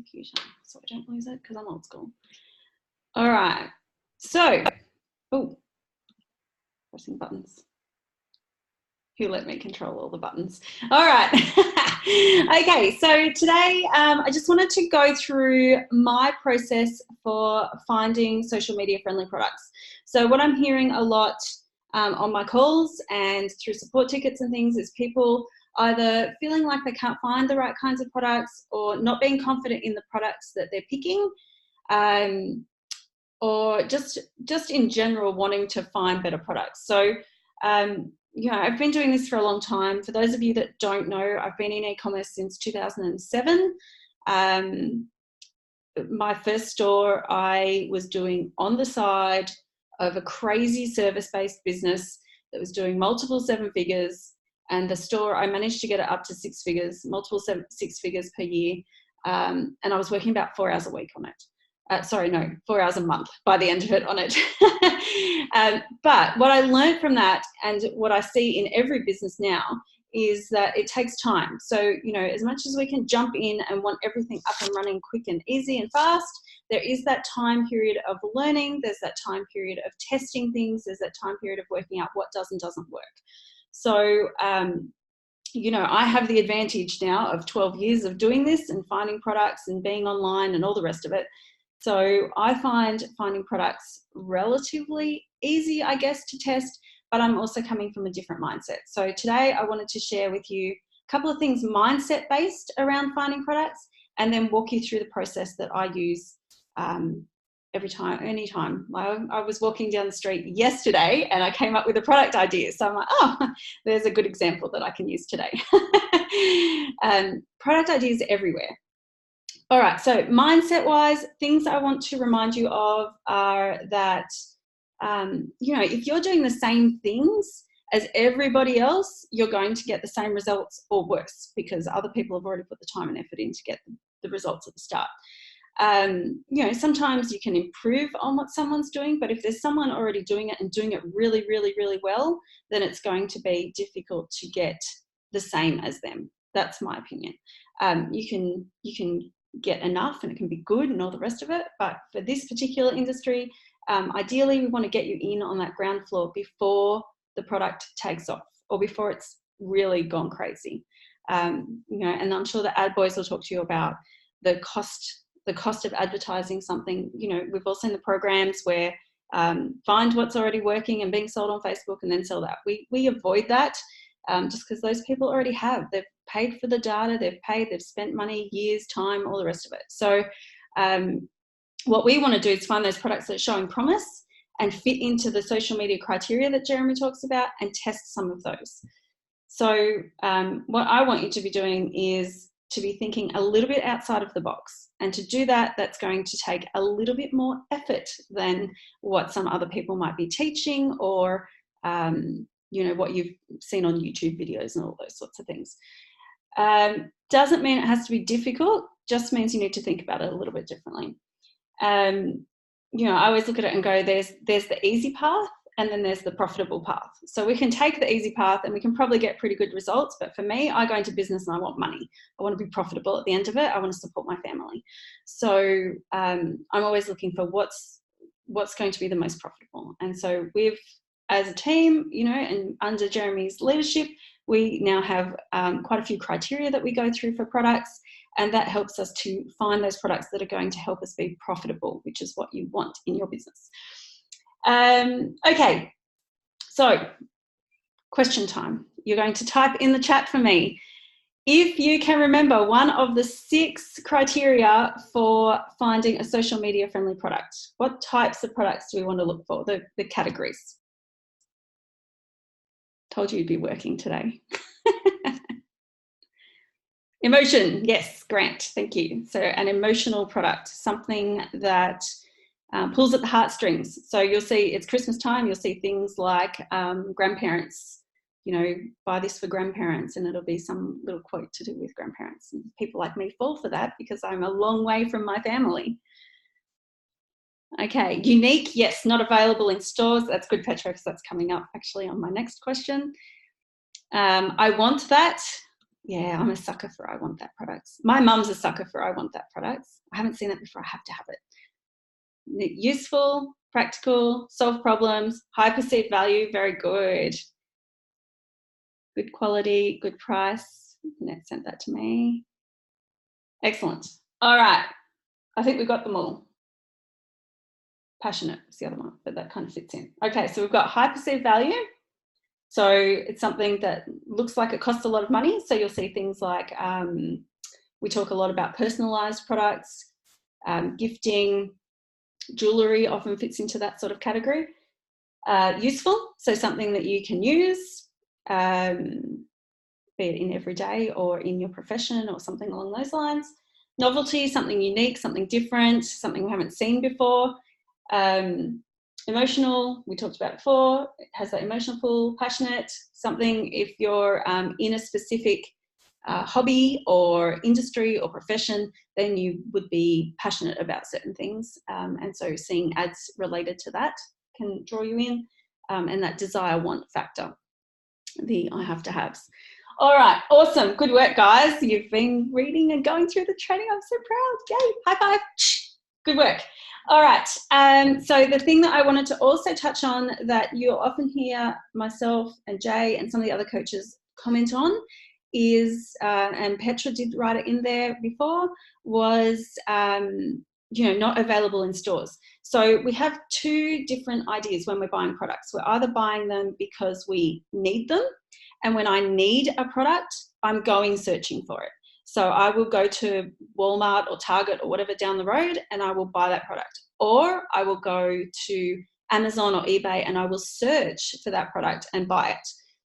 computer so I don't lose it because I'm old school. All right. So, oh, pressing buttons. Who let me control all the buttons? All right. Okay, so today I just wanted to go through my process for finding social media friendly products. So what I'm hearing a lot on my calls and through support tickets and things is people either feeling like they can't find the right kinds of products or not being confident in the products that they're picking, or just in general wanting to find better products. So you know, I've been doing this for a long time. For those of you that don't know, I've been in e-commerce since 2007. My first store I was doing on the side of a crazy service-based business that was doing multiple seven figures, and the store I managed to get it up to six figures, multiple six figures per year, and I was working about 4 hours a week on it. 4 hours a month by the end of it on it. But what I learned from that, and what I see in every business now, is that it takes time. So, you know, as much as we can jump in and want everything up and running quick and easy and fast, there is that time period of learning, there's that time period of testing things, there's that time period of working out what does and doesn't work. So, you know, I have the advantage now of 12 years of doing this and finding products and being online and all the rest of it. So I find finding products relatively easy, I guess, to test, but I'm also coming from a different mindset. So today I wanted to share with you a couple of things mindset based around finding products, and then walk you through the process that I use anytime. I was walking down the street yesterday and I came up with a product idea. So I'm like, oh, there's a good example that I can use today. Product ideas everywhere. All right, so mindset-wise, things I want to remind you of are that, you know, if you're doing the same things as everybody else, you're going to get the same results or worse, because other people have already put the time and effort in to get the results at the start. You know, sometimes you can improve on what someone's doing, but if there's someone already doing it and doing it really, really, really well, then it's going to be difficult to get the same as them. That's my opinion. You can get enough and it can be good and all the rest of it, but for this particular industry, ideally we want to get you in on that ground floor before the product takes off or before it's really gone crazy. You know, and I'm sure the ad boys will talk to you about the cost of advertising something. You know, we've all seen the programs where find what's already working and being sold on Facebook and then sell that. We avoid that just because those people already have. They've paid for the data, they've spent money, years, time, all the rest of it. So what we want to do is find those products that are showing promise and fit into the social media criteria that Jeremy talks about and test some of those. So what I want you to be doing is to be thinking a little bit outside of the box. And to do that, that's going to take a little bit more effort than what some other people might be teaching, or you know, what you've seen on YouTube videos and all those sorts of things. Doesn't mean it has to be difficult, just means you need to think about it a little bit differently. You know, I always look at it and go, there's the easy path and then there's the profitable path. So we can take the easy path and we can probably get pretty good results, but for me, I go into business and I want money. I want to be profitable at the end of it. I want to support my family. So I'm always looking for what's going to be the most profitable. And so as a team, you know, and under Jeremy's leadership, we now have quite a few criteria that we go through for products, and that helps us to find those products that are going to help us be profitable, which is what you want in your business. Okay, so question time. You're going to type in the chat for me. If you can remember one of the 6 criteria for finding a social media friendly product, what types of products do we want to look for, the categories? Told you you'd be working today. Emotion, yes, Grant, thank you. So an emotional product, something that pulls at the heartstrings. So you'll see it's Christmas time, you'll see things like grandparents, you know, buy this for grandparents, and it'll be some little quote to do with grandparents. And people like me fall for that because I'm a long way from my family. Okay, unique, yes, not available in stores. That's good, Petra, because that's coming up actually on my next question. I want that. Yeah, I'm a sucker for I want that products. My mum's a sucker for I want that products. I haven't seen it before. I have to have it. Useful, practical, solve problems, high perceived value. Very good. Good quality, good price. Annette sent that to me. Excellent. All right. I think we've got them all. Passionate is the other one, but that kind of fits in. Okay, so we've got high perceived value. So it's something that looks like it costs a lot of money. So you'll see things like we talk a lot about personalized products, gifting, jewelry often fits into that sort of category. Useful, so something that you can use, be it in everyday or in your profession or something along those lines. Novelty, something unique, something different, something we haven't seen before. Emotional, we talked about before, it has that emotional pull. Passionate, something if you're in a specific hobby or industry or profession, then you would be passionate about certain things. And so seeing ads related to that can draw you in, and that desire want factor, the I have to haves. All right, awesome. Good work, guys. You've been reading and going through the training. I'm so proud. Yay, high five. Good work. All right, so the thing that I wanted to also touch on that you'll often hear myself and Jay and some of the other coaches comment on is, and Petra did write it in there before, was not available in stores. So we have two different ideas when we're buying products. We're either buying them because we need them, and when I need a product, I'm going searching for it. So I will go to Walmart or Target or whatever down the road and I will buy that product. Or I will go to Amazon or eBay and I will search for that product and buy it.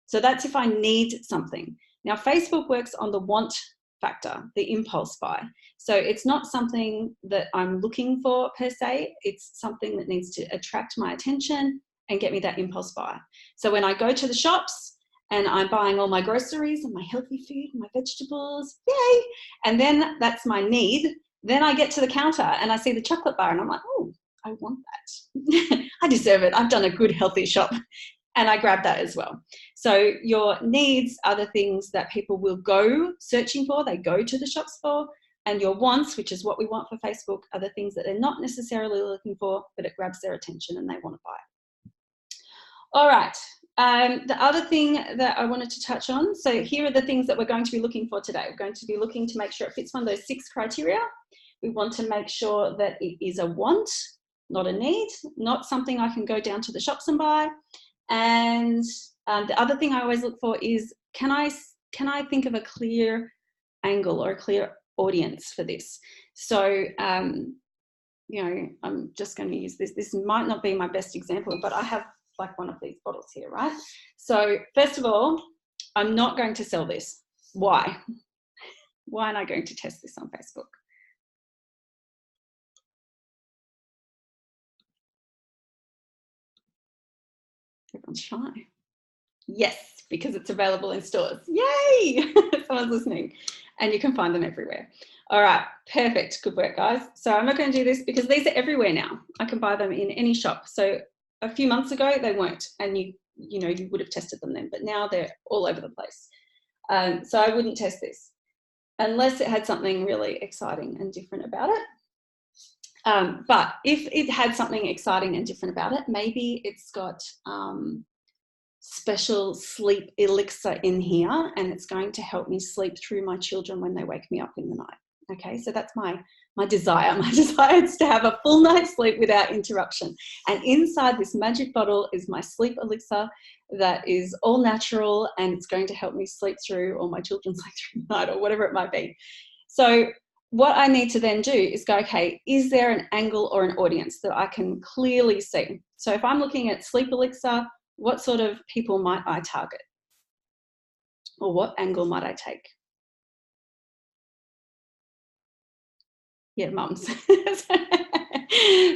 So that's if I need something. Now, Facebook works on the want factor, the impulse buy. So it's not something that I'm looking for per se. It's something that needs to attract my attention and get me that impulse buy. So when I go to the shops, and I'm buying all my groceries and my healthy food and my vegetables, yay! And then that's my need. Then I get to the counter and I see the chocolate bar and I'm like, oh, I want that. I deserve it. I've done a good healthy shop. And I grab that as well. So your needs are the things that people will go searching for. They go to the shops for. And your wants, which is what we want for Facebook, are the things that they're not necessarily looking for, but it grabs their attention and they want to buy it. All right. The other thing that I wanted to touch on, so here are the things that we're going to be looking for today. We're going to be looking to make sure it fits one of those 6 criteria. We want to make sure that it is a want, not a need, not something I can go down to the shops and buy. And the other thing I always look for is, can I think of a clear angle or a clear audience for this? So, I'm just going to use this. This might not be my best example, but I have like one of these bottles here, right? So first of all, I'm not going to sell this. Why? Why am I going to test this on Facebook? Everyone's shy. Yes, because it's available in stores. Yay! Someone's listening. And you can find them everywhere. All right, perfect. Good work, guys. So I'm not going to do this because these are everywhere now. I can buy them in any shop. So a few months ago, they weren't. And you would have tested them then. But now they're all over the place. So I wouldn't test this unless it had something really exciting and different about it. But if it had something exciting and different about it, maybe it's got special sleep elixir in here and it's going to help me sleep through my children when they wake me up in the night. Okay, so that's my desire. My desire is to have a full night's sleep without interruption. And inside this magic bottle is my sleep elixir that is all natural and it's going to help me sleep through, or my children sleep through the night, or whatever it might be. So what I need to then do is go, okay, is there an angle or an audience that I can clearly see? So if I'm looking at sleep elixir, what sort of people might I target? Or what angle might I take? Yeah, mums.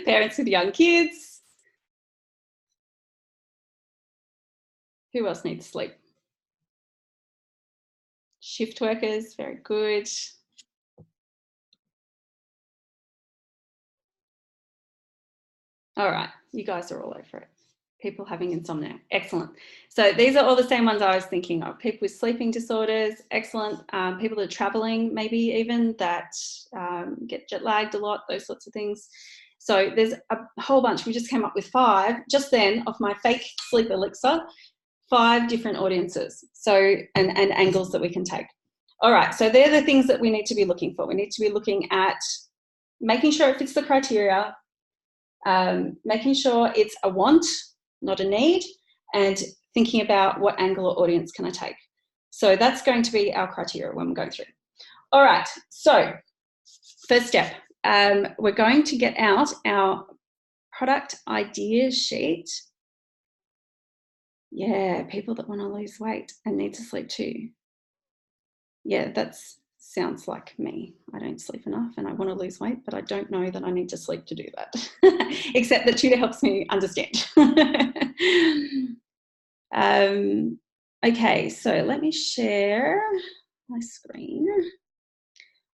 Parents with young kids. Who else needs sleep? Shift workers, very good. All right, you guys are all over it. People having insomnia. Excellent. So these are all the same ones I was thinking of. People with sleeping disorders. Excellent. People that are traveling, maybe even that get jet lagged a lot, those sorts of things. So there's a whole bunch. We just came up with 5 just then of my fake sleep elixir, 5 different audiences. So, and angles that we can take. All right. So they're the things that we need to be looking for. We need to be looking at making sure it fits the criteria, making sure it's a want, not a need, and thinking about what angle or audience can I take. So that's going to be our criteria when we're going through. All right, so first step, we're going to get out our product idea sheet. Yeah, people that want to lose weight and need to sleep too. Yeah, that sounds like me. I don't sleep enough and I want to lose weight, but I don't know that I need to sleep to do that, except that Tutor helps me understand. Okay, so let me share my screen.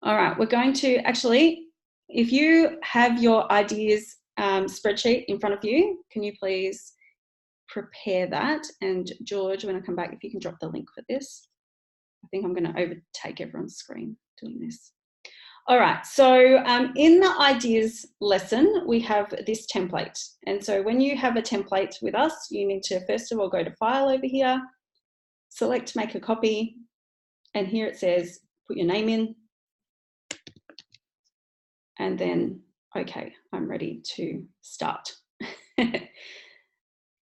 All right, we're going to actually, if you have your ideas spreadsheet in front of you, can you please prepare that? And George, when I come back, if you can drop the link for this. I think I'm going to overtake everyone's screen doing this. All right, so in the ideas lesson, we have this template. And so when you have a template with us, you need to first of all go to File over here, select Make a Copy, and here it says put your name in, and then, okay, I'm ready to start.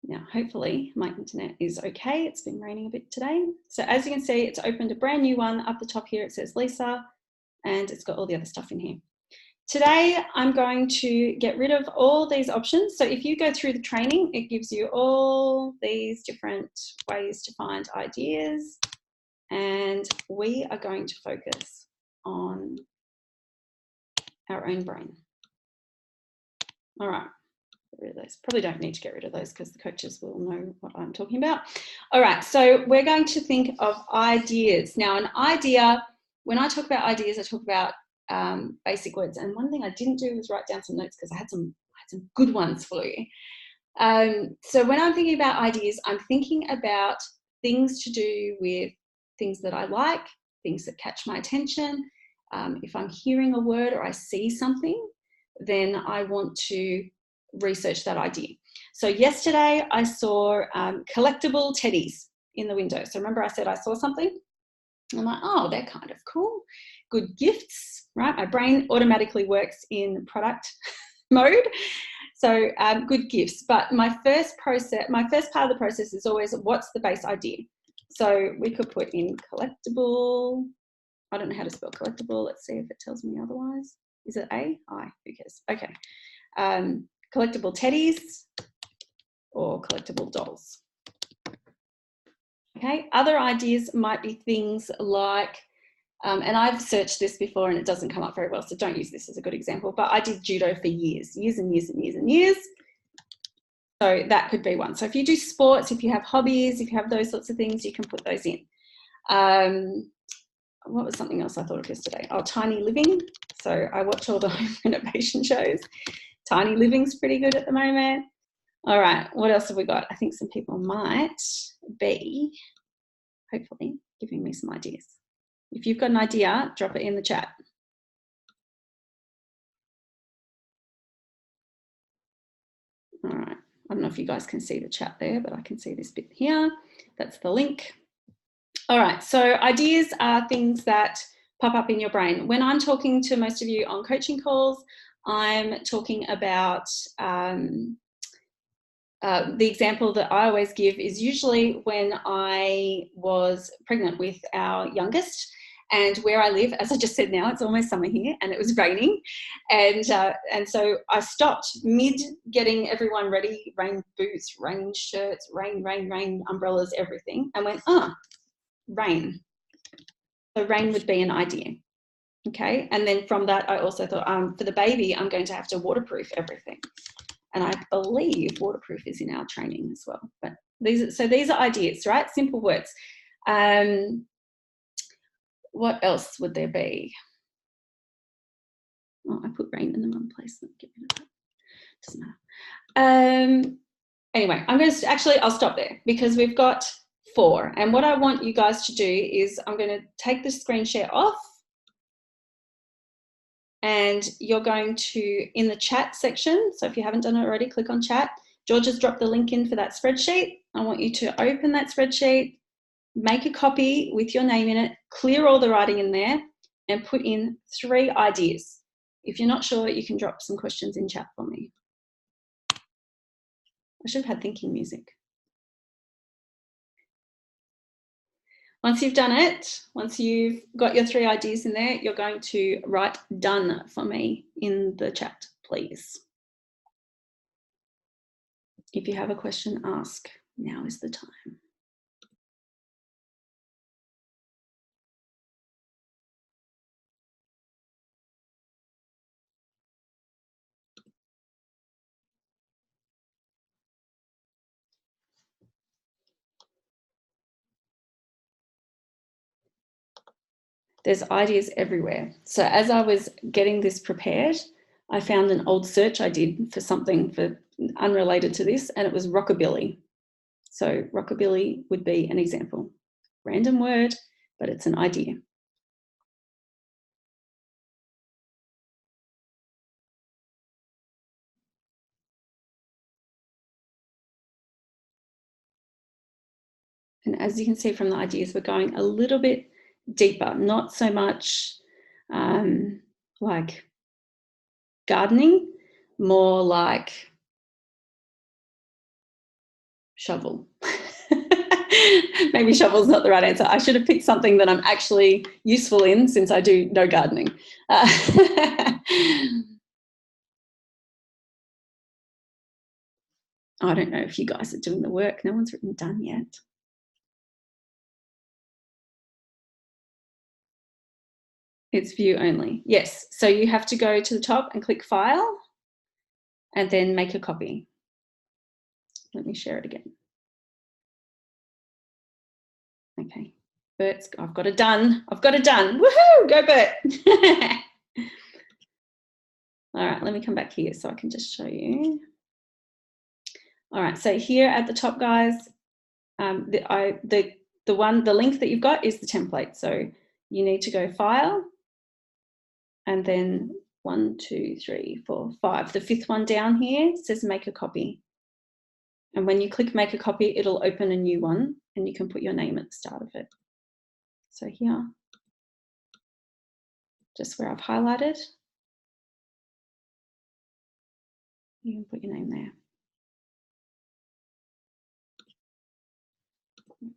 Now, hopefully my internet is okay. It's been raining a bit today. So as you can see, it's opened a brand new one. Up the top here, it says Lisa, and it's got all the other stuff in here. Today, I'm going to get rid of all these options. So if you go through the training, it gives you all these different ways to find ideas. And we are going to focus on our own brain. All right. Get rid of those. Probably don't need to get rid of those because the coaches will know what I'm talking about. All right, so we're going to think of ideas. Now, an idea, when I talk about ideas, I talk about basic words. And one thing I didn't do was write down some notes because I had some good ones for you. So when I'm thinking about ideas, I'm thinking about things to do with things that I like, things that catch my attention. If I'm hearing a word or I see something, then I want to research that idea. So yesterday I saw collectible teddies in the window. So remember I said I saw something? I'm like, oh, they're kind of cool. Good gifts, right? My brain automatically works in product mode. So good gifts. But my first part of the process is always what's the base idea? So we could put in collectible. I don't know how to spell collectible. Let's see if it tells me otherwise. Is it A? I? Who cares? Okay. Collectible teddies or collectible dolls. Okay, other ideas might be things like, and I've searched this before and it doesn't come up very well, so don't use this as a good example, but I did judo for years and years and years and years. So that could be one. So if you do sports, if you have hobbies, if you have those sorts of things, you can put those in. What was something else I thought of yesterday? Oh, tiny living. So I watch all the home renovation shows. Tiny living's pretty good at the moment. All right, what else have we got? I think some people might be, hopefully, giving me some ideas. If you've got an idea, drop it in the chat. All right, I don't know if you guys can see the chat there, but I can see this bit here. That's the link. All right, so ideas are things that pop up in your brain. When I'm talking to most of you on coaching calls, I'm talking about the example that I always give is usually when I was pregnant with our youngest, and where I live, as I just said now, it's almost summer here and it was raining. And so I stopped mid getting everyone ready, rain boots, rain shirts, rain, umbrellas, everything, and went, rain. So rain would be an idea. Okay. And then from that, I also thought for the baby, I'm going to have to waterproof everything. And I believe waterproof is in our training as well. But these are ideas, right? Simple words. What else would there be? Oh, I put rain in the wrong place. Let me get rid of that. Doesn't matter. Anyway, I'll stop there because we've got 4. And what I want you guys to do is I'm going to take the screen share off, and you're going to, in the chat section, so if you haven't done it already, click on chat. George has dropped the link in for that spreadsheet. I want you to open that spreadsheet, make a copy with your name in it, clear all the writing in there, and put in 3 ideas. If you're not sure, you can drop some questions in chat for me. I should have had thinking music. Once you've done it, once you've got your 3 ideas in there, you're going to write done for me in the chat, please. If you have a question, ask. Now is the time. There's ideas everywhere. So as I was getting this prepared, I found an old search I did for something unrelated to this, and it was rockabilly. So rockabilly would be an example. Random word, but it's an idea. And as you can see from the ideas, we're going a little bit deeper, not so much like gardening, more like shovel. Maybe shovel's not the right answer. I should have picked something that I'm actually useful in, since I do no gardening. I don't know if you guys are doing the work. No one's written done yet. It's view only. Yes. So you have to go to the top and click file and then make a copy. Let me share it again. Okay. Bert's, I've got it done. I've got it done. Woohoo! Go Bert. All right, let me come back here so I can just show you. All right, so here at the top, guys, the link that you've got is the template. So you need to go file, and then 1, 2, 3, 4, 5. The 5th one down here says make a copy. And when you click make a copy, it'll open a new one, and you can put your name at the start of it. So here, just where I've highlighted, you can put your name there.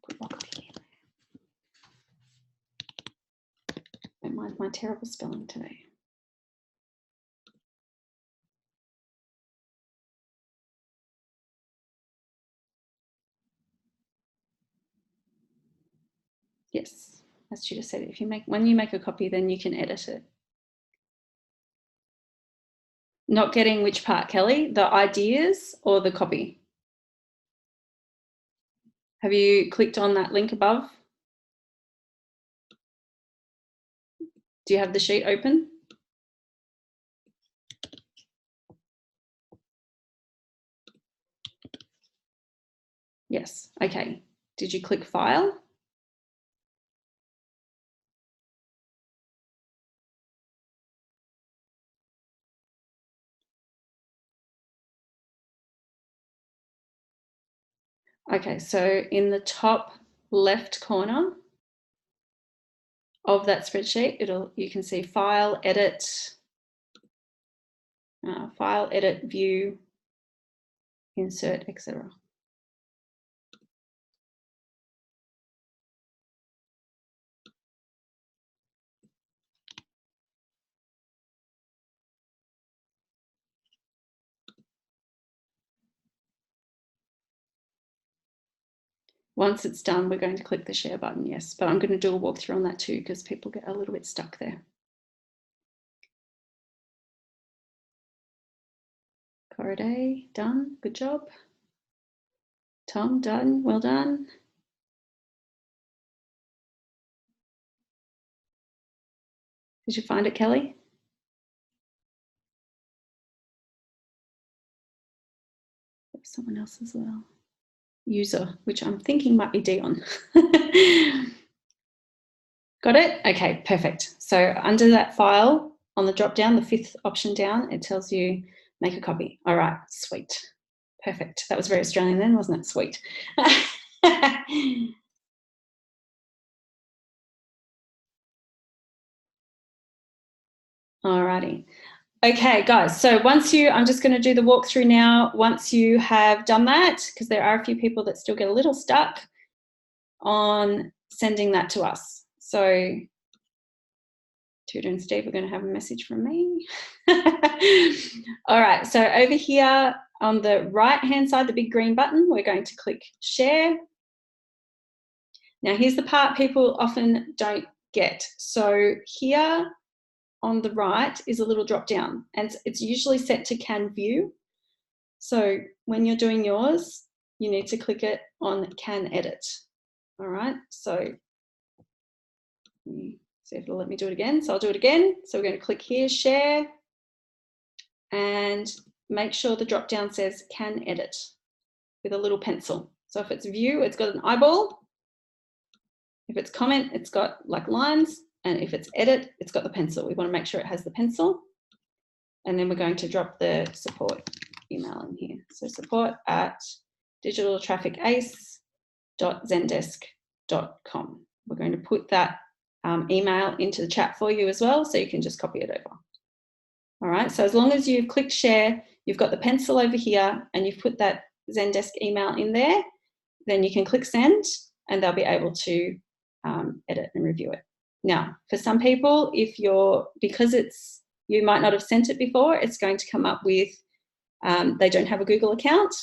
Put Rockabilly in there. Don't mind my terrible spelling today. Yes, as she just said, when you make a copy, then you can edit it. Not getting which part, Kelly? The ideas or the copy? Have you clicked on that link above? Do you have the sheet open? Yes, okay. Did you click file? Okay, so in the top left corner of that spreadsheet, you can see file, edit, view, insert, etc. Once it's done, we're going to click the share button, yes, but I'm going to do a walkthrough on that too, because people get a little bit stuck there. Corriday, done, good job. Tom, done, well done. Did you find it, Kelly? someone else as well. User, which I'm thinking might be Dion. Got it? Okay, perfect. So under that file, on the drop down, the 5th option down, it tells you make a copy. All right, sweet. Perfect. That was very Australian then, wasn't it? Sweet. Alrighty. Okay, guys, so I'm just going to do the walkthrough now. Once you have done that, because there are a few people that still get a little stuck on sending that to us. So Tudor and Steve are going to have a message from me. All right, so over here on the right-hand side, the big green button, we're going to click share. Now, here's the part people often don't get. So here on the right is a little drop down, and it's usually set to Can View. So when you're doing yours, you need to click it on Can Edit. All right, so see if it'll let me do it again. So I'll do it again. So we're going to click here, share, and make sure the drop down says Can Edit with a little pencil. So if it's view, it's got an eyeball. If it's comment, it's got like lines. And if it's edit, it's got the pencil. We want to make sure it has the pencil. And then we're going to drop the support email in here. So support@digitaltrafficace.zendesk.com. We're going to put that email into the chat for you as well, so you can just copy it over. All right, so as long as you've clicked share, you've got the pencil over here, and you've put that Zendesk email in there, then you can click send, and they'll be able to edit and review it. Now, for some people, because you might not have sent it before, it's going to come up with they don't have a Google account.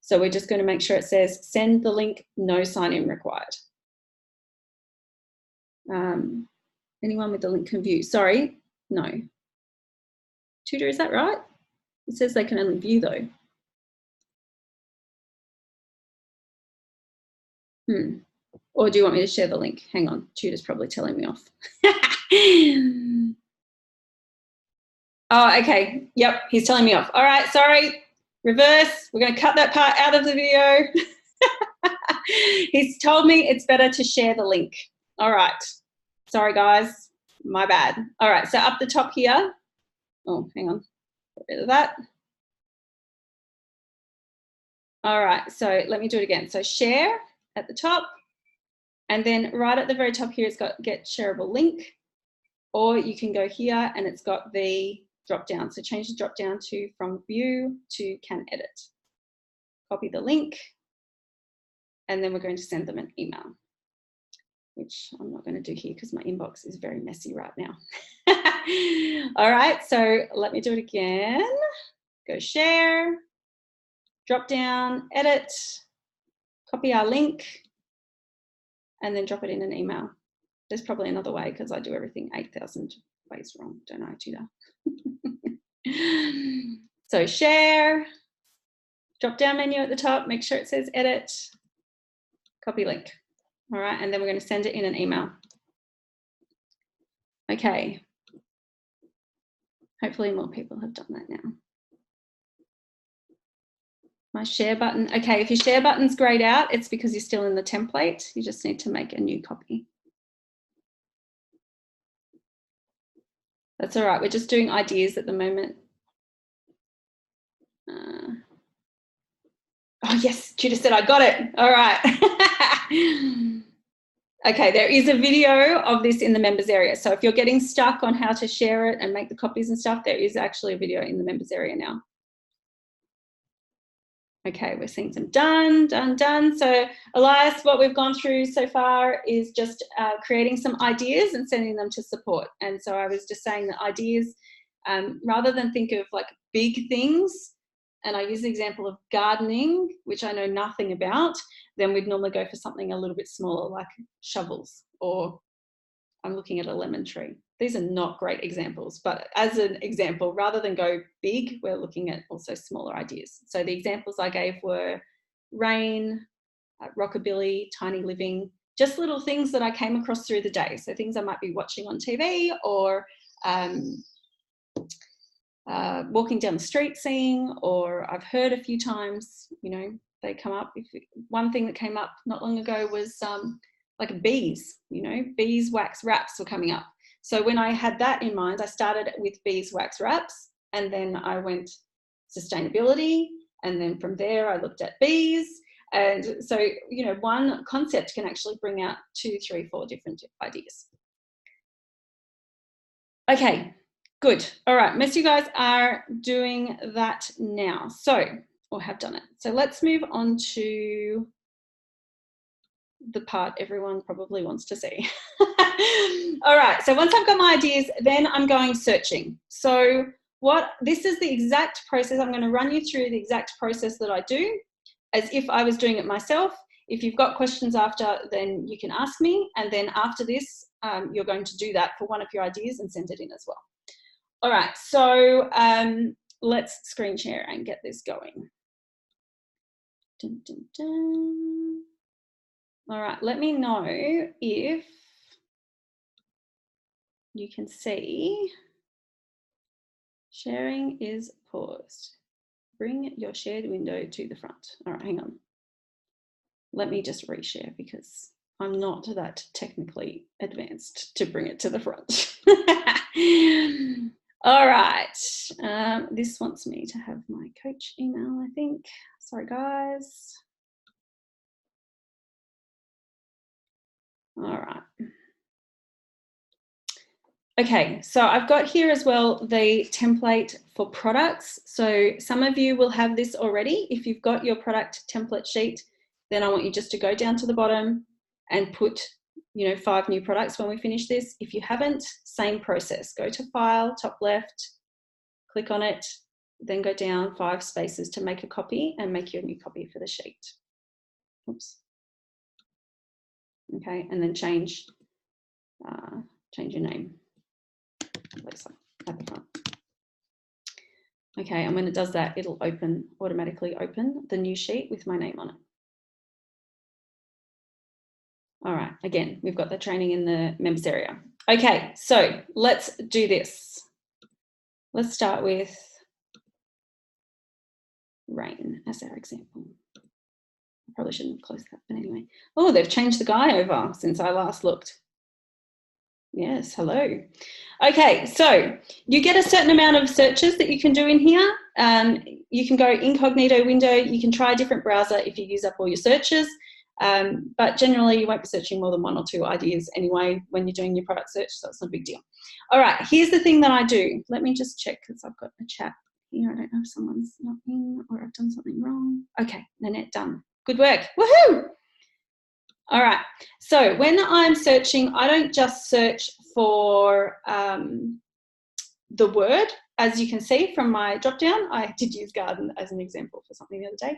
So we're just going to make sure it says send the link, no sign in required. Anyone with the link can view. Sorry, no. Tudor, is that right? It says they can only view though. Or do you want me to share the link? Hang on, Tudor's probably telling me off. Oh, okay. Yep, he's telling me off. All right, sorry. Reverse. We're going to cut that part out of the video. He's told me it's better to share the link. All right. Sorry, guys. My bad. All right, so up the top here. Oh, hang on. Get rid of that. All right, so let me do it again. So share at the top. And then right at the very top here, it's got get shareable link. Or you can go here and it's got the drop down. So change the drop down to from view to can edit. Copy the link. And then we're going to send them an email, which I'm not going to do here because my inbox is very messy right now. All right, so let me do it again. Go share, drop down, edit, copy our link, and then drop it in an email. There's probably another way because I do everything 8,000 ways wrong, don't I, Tudor? So share, drop down menu at the top, make sure it says edit, copy link. All right, and then we're going to send it in an email. Okay. Hopefully more people have done that now. My share button. Okay, if your share button's grayed out, it's because you're still in the template. You just need to make a new copy. That's all right. We're just doing ideas at the moment. Oh, yes, Tudor said I got it. All right. Okay, there is a video of this in the members area. So if you're getting stuck on how to share it and make the copies and stuff, there is actually a video in the members area now. Okay, we're seeing some done. So Elias, what we've gone through so far is just creating some ideas and sending them to support. And so I was just saying that ideas, rather than think of like big things, and I use the example of gardening, which I know nothing about, then we'd normally go for something a little bit smaller, like shovels, or I'm looking at a lemon tree. These are not great examples, but as an example, rather than go big, we're looking at also smaller ideas. So the examples I gave were rain, rockabilly, tiny living, just little things that I came across through the day. So things I might be watching on TV or walking down the street seeing, or I've heard a few times, you know, they come up. One thing that came up not long ago was like bees, you know, beeswax wraps were coming up. So when I had that in mind, I started with beeswax wraps, and then I went sustainability, and then from there I looked at bees. And so, you know, one concept can actually bring out 2, 3, 4 different ideas. Okay, good. All right, most of you guys are doing that now. So, or have done it. So let's move on to the part everyone probably wants to see. All right, so once I've got my ideas, then I'm going searching. So this is the exact process. I'm going to run you through the exact process that I do as if I was doing it myself. If you've got questions after, then you can ask me. And then after this, you're going to do that for one of your ideas and send it in as well. All right, so let's screen share and get this going. Dun, dun, dun. All right, let me know if you can see sharing is paused. Bring your shared window to the front. All right, hang on. Let me just reshare because I'm not that technically advanced to bring it to the front. All right, this wants me to have my coach email, I think. Sorry, guys. All right. Okay, so I've got here as well the template for products. So some of you will have this already. If you've got your product template sheet, then I want you just to go down to the bottom and put, you know, 5 new products when we finish this. If you haven't, same process. Go to File, top left, click on it, then go down 5 spaces to make a copy and make your new copy for the sheet. Oops. Okay, and then change your name. Lisa at the front. Okay, and when it does that, it'll automatically open the new sheet with my name on it. All right, again, we've got the training in the members area. Okay, so let's do this. Let's start with rain as our example. I probably shouldn't have closed that, but anyway. Oh, they've changed the guy over since I last looked. Yes, hello. Okay, so you get a certain amount of searches that you can do in here. You can go incognito window. You can try a different browser if you use up all your searches. But generally, you won't be searching more than 1 or 2 ideas anyway when you're doing your product search, so it's not a big deal. All right, here's the thing that I do. Let me just check because I've got a chat here. I don't know if someone's not in or I've done something wrong. Okay, Nanette, done. Good work. Woohoo! All right, so when I'm searching, I don't just search for the word. As you can see from my drop down, I did use garden as an example for something the other day.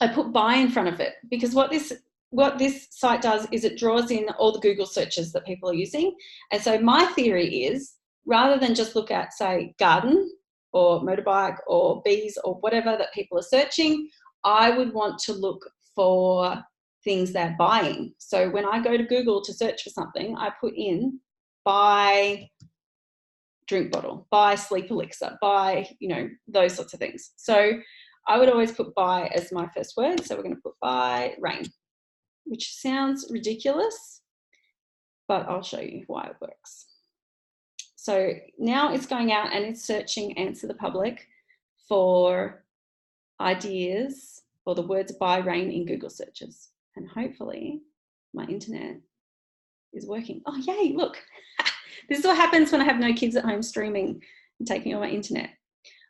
I put by in front of it because what this site does is it draws in all the Google searches that people are using. And so my theory is rather than just look at, say, garden or motorbike or bees or whatever that people are searching, I would want to look for things they're buying. So when I go to Google to search for something, I put in buy drink bottle, buy sleep elixir, buy, you know, those sorts of things. So I would always put buy as my first word. So we're going to put buy rain, which sounds ridiculous, but I'll show you why it works. So now it's going out and it's searching answer the public for ideas or the words buy rain in Google searches. And hopefully my internet is working. Oh, yay, look. This is what happens when I have no kids at home streaming and taking all my internet.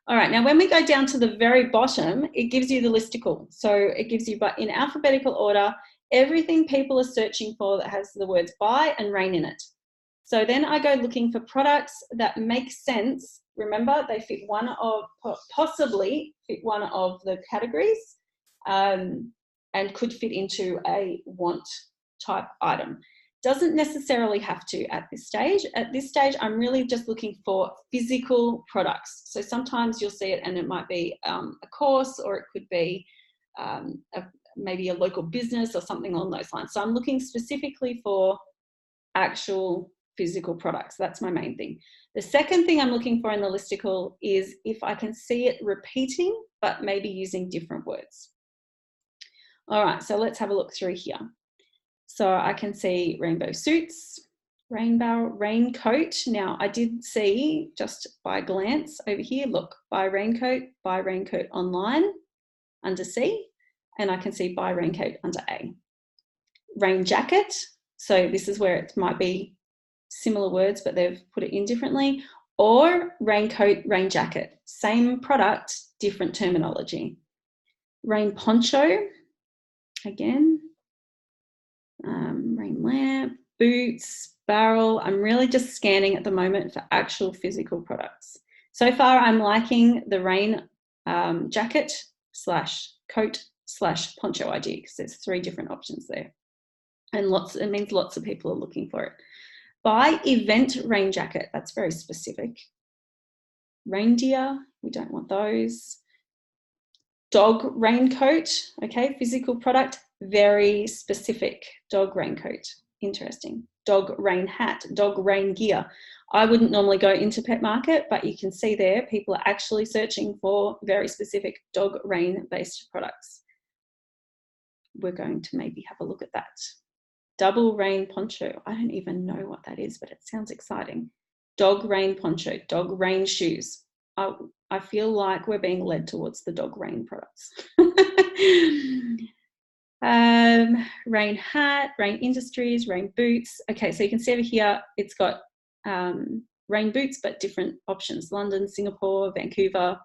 All right, now when we go down to the very bottom, it gives you the listicle. So it gives you, but in alphabetical order, everything people are searching for that has the words buy and rain in it. So then I go looking for products that make sense. Remember, they fit possibly fit one of the categories and could fit into a want type item. Doesn't necessarily have to at this stage. At this stage, I'm really just looking for physical products. So sometimes you'll see it and it might be a course, or it could be maybe a local business or something along those lines. So I'm looking specifically for actual physical products. That's my main thing. The second thing I'm looking for in the listicle is if I can see it repeating, but maybe using different words. All right, so let's have a look through here. So I can see rainbow suits, rainbow raincoat. Now I did see just by glance over here, look, buy raincoat online under C, and I can see buy raincoat under A. Rain jacket, so this is where it might be similar words, but they've put it in differently, or raincoat, rain jacket, same product, different terminology. Rain poncho, again, rain lamp, boots, barrel. I'm really just scanning at the moment for actual physical products. So far, I'm liking the rain jacket / coat / poncho idea because there's 3 different options there. And it means lots of people are looking for it. Buy event rain jacket, that's very specific. Reindeer, we don't want those. Dog raincoat, okay, physical product, very specific. Dog raincoat, interesting. Dog rain hat, dog rain gear. I wouldn't normally go into Pet Market, but you can see there people are actually searching for very specific dog rain based products. We're going to maybe have a look at that. Double rain poncho. I don't even know what that is, but it sounds exciting. Dog rain poncho, dog rain shoes. I feel like we're being led towards the dog rain products. Rain hat, rain industries, rain boots. Okay, so you can see over here, it's got rain boots, but different options. London, Singapore, Vancouver.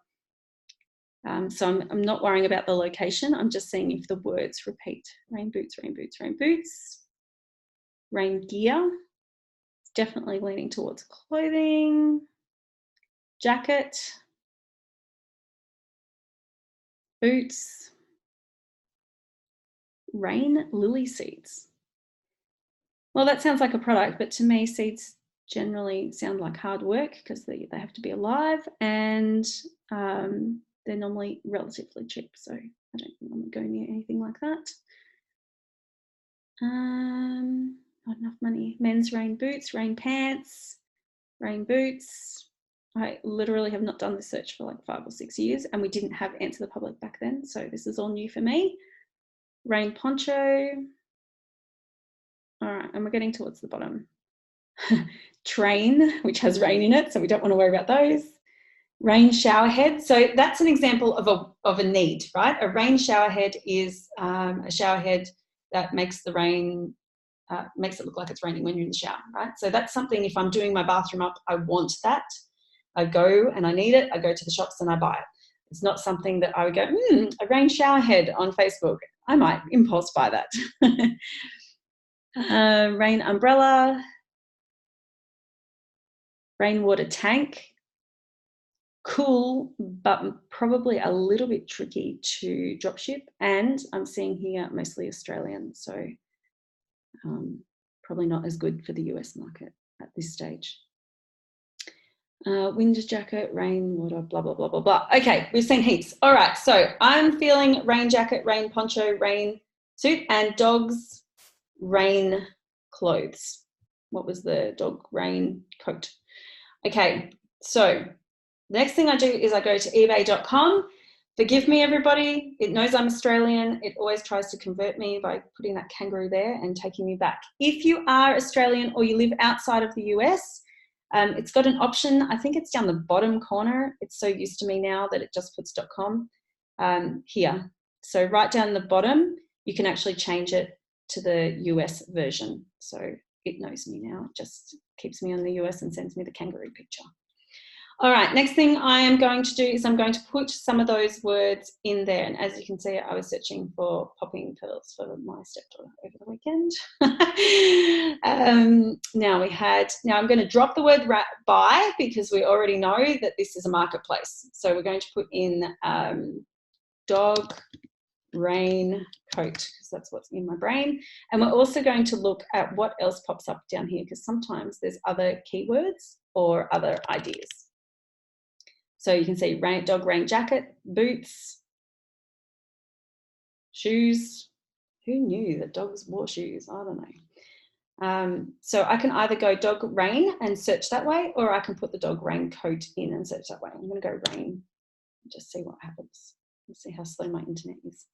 So I'm not worrying about the location. I'm just seeing if the words repeat. Rain boots, rain boots, rain boots. Rain gear, it's definitely leaning towards clothing. Jacket, boots, rain lily seeds. Well, that sounds like a product, but to me, seeds generally sound like hard work because they have to be alive, and they're normally relatively cheap, so I don't normally go near anything like that. Not enough money. Men's rain boots, rain pants, rain boots. I literally have not done this search for like 5 or 6 years, and we didn't have Answer the Public back then, so this is all new for me. Rain poncho. All right, and we're getting towards the bottom. Train, which has rain in it, so we don't want to worry about those. Rain shower head. So that's an example of a need, right? A rain shower head is a shower head that makes the rain, makes it look like it's raining when you're in the shower, right? So that's something, if I'm doing my bathroom up, I want that. I go and I need it. I go to the shops and I buy it. It's not something that I would go, a rain shower head on Facebook. I might impulse buy that. Rain umbrella. Rainwater tank. Cool, but probably a little bit tricky to drop ship. And I'm seeing here mostly Australian, so probably not as good for the US market at this stage. Wind jacket, rainwater, blah, blah, blah, blah, blah. Okay, we've seen heaps. All right, so I'm feeling rain jacket, rain poncho, rain suit, and dogs rain clothes. What was the dog rain coat? Okay, so the next thing I do is I go to ebay.com. Forgive me, everybody. It knows I'm Australian. It always tries to convert me by putting that kangaroo there and taking me back. If you are Australian or you live outside of the US, it's got an option. I think it's down the bottom corner. It's so used to me now that it just puts .com here. So right down the bottom, you can actually change it to the US version. So it knows me now. It just keeps me on the US and sends me the kangaroo picture. All right, next thing I am going to do is I'm going to put some of those words in there. And as you can see, I was searching for popping pills for my stepdaughter over the weekend. Now I'm going to drop the word buy because we already know that this is a marketplace. So we're going to put in dog rain coat because that's what's in my brain. And we're also going to look at what else pops up down here because sometimes there's other keywords or other ideas. So you can see dog rain jacket, boots, shoes. Who knew that dogs wore shoes? I don't So I can either go dog rain and search that way, or I can put the dog raincoat in and search that way. I'm going to go rain, just see what happens. Let's see how slow my internet is.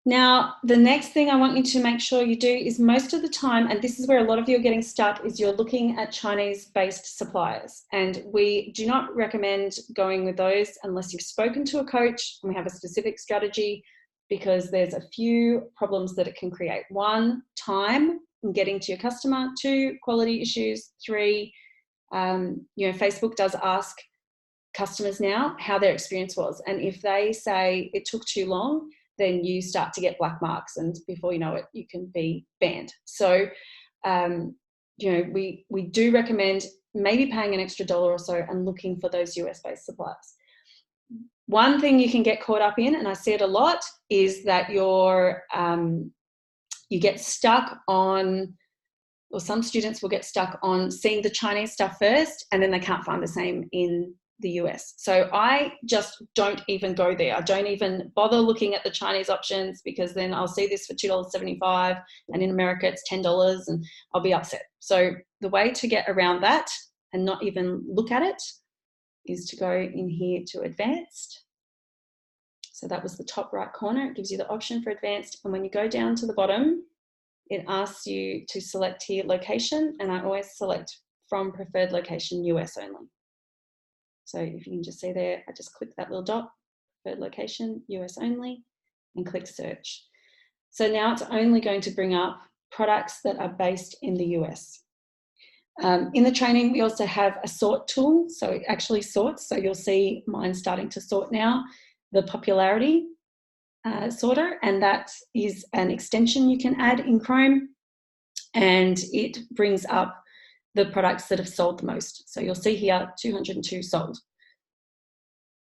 Now, the next thing I want you to make sure you do is, most of the time, and this is where a lot of you are getting stuck, is you're looking at Chinese-based suppliers. And we do not recommend going with those unless you've spoken to a coach and we have a specific strategy, because there's a few problems that it can create. 1, time in getting to your customer. 2, quality issues. 3, Facebook does ask customers now how their experience was. And if they say it took too long, then you start to get black marks, and before you know it, you can be banned. So, we do recommend maybe paying an extra $1 or so and looking for those US-based suppliers. One thing you can get caught up in, and I see it a lot, is that you get stuck on, or some students will get stuck on seeing the Chinese stuff first, and then they can't find the same in the US. So I just don't even go there. I don't even bother looking at the Chinese options, because then I'll see this for $2.75 and in America it's $10 and I'll be upset. So the way to get around that and not even look at it is to go in here to advanced. So that was the top right corner. It gives you the option for advanced. And when you go down to the bottom, it asks you to select here location. And I always select from preferred location, US only. So if you can just see there, I just click that little dot, preferred location, US only, and click search. So now it's only going to bring up products that are based in the US. In the training, we also have a sort tool. So it actually sorts. So you'll see mine starting to sort now, the popularity sorter, and that is an extension you can add in Chrome, and it brings up the products that have sold the most. So you'll see here 202 sold.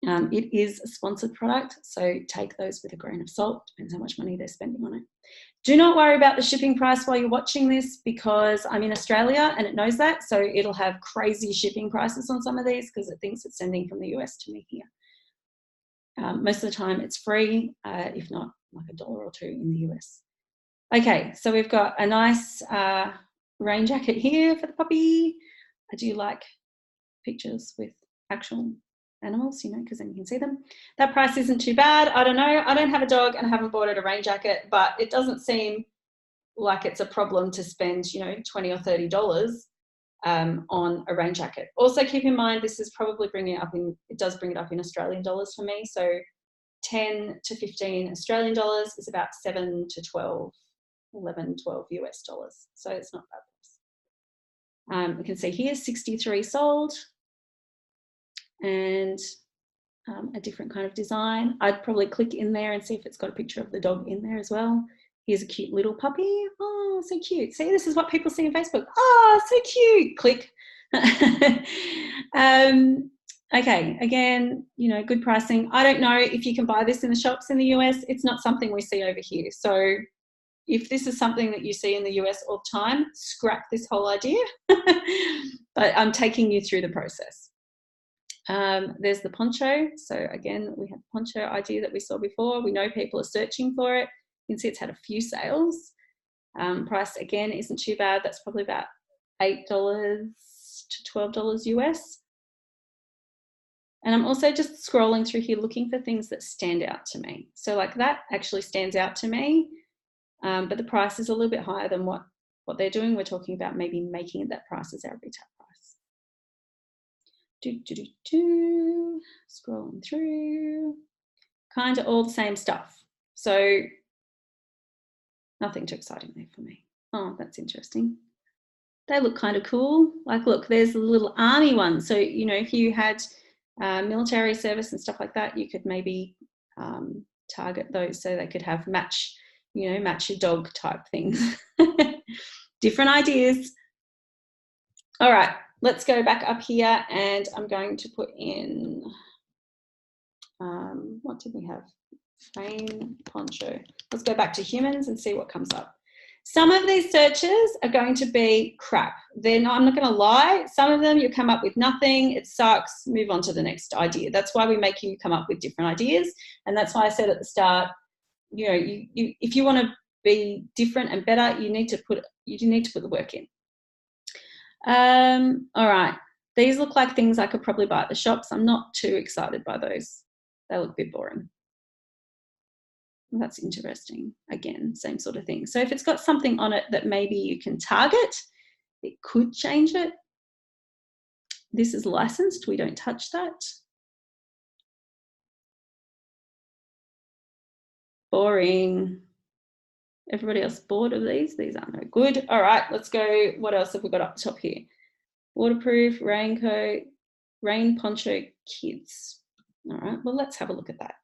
It is a sponsored product, so take those with a grain of salt. Depends how much money they're spending on it. Do not worry about the shipping price while you're watching this, because I'm in Australia and it knows that, so it'll have crazy shipping prices on some of these because it thinks it's sending from the US to me here. Most of the time it's free, if not like $1 or $2 in the US. Okay, so we've got a nice rain jacket here for the puppy. I do like pictures with actual animals, because then you can see them. That price isn't too bad. I don't know. I don't have a dog and I haven't bought it a rain jacket, but it doesn't seem like it's a problem to spend, $20 or $30 on a rain jacket. Also keep in mind, this is probably it does bring it up in Australian dollars for me. So 10 to 15 Australian dollars is about 7 to 12, 11, 12 US dollars. So it's not bad. We can see here 63 sold, and a different kind of design. I'd probably click in there and see if it's got a picture of the dog in there as well. Here's a cute little puppy. Oh, so cute. See, this is what people see on Facebook. Oh, so cute. Click. Okay, again, good pricing. I don't know if you can buy this in the shops in the US. It's not something we see over here. So if this is something that you see in the US all the time, scrap this whole idea. But I'm taking you through the process. There's the poncho. So again, we have the poncho idea that we saw before. We know people are searching for it. You can see it's had a few sales. Price again isn't too bad. That's probably about $8 to $12 US. And I'm also just scrolling through here looking for things that stand out to me. So like that actually stands out to me, but the price is a little bit higher than what they're doing. We're talking about maybe making it that price as our retail price. Scrolling through, kind of all the same stuff. So nothing too exciting there for me. Oh, that's interesting. They look kind of cool. Like, look, there's a little army one. So, if you had military service and stuff like that, you could maybe target those so they could have match your dog type things. Different ideas. All right, let's go back up here, and I'm going to put in, what did we have? Rain poncho. Let's go back to humans and see what comes up. Some of these searches are going to be crap. I'm not going to lie. Some of them you'll come up with nothing. It sucks. Move on to the next idea. That's why we make you come up with different ideas. And that's why I said at the start, if you want to be different and better, you need to put the work in. All right, these look like things I could probably buy at the shops. I'm not too excited by those. They look a bit boring. Well, that's interesting. Again, same sort of thing. So if it's got something on it that maybe you can target, it could change it. This is licensed. We don't touch that. Boring. Everybody else bored of these? These aren't no good. All right, let's go. What else have we got up top here? Waterproof, raincoat, rain poncho, kids. All right, well, let's have a look at that.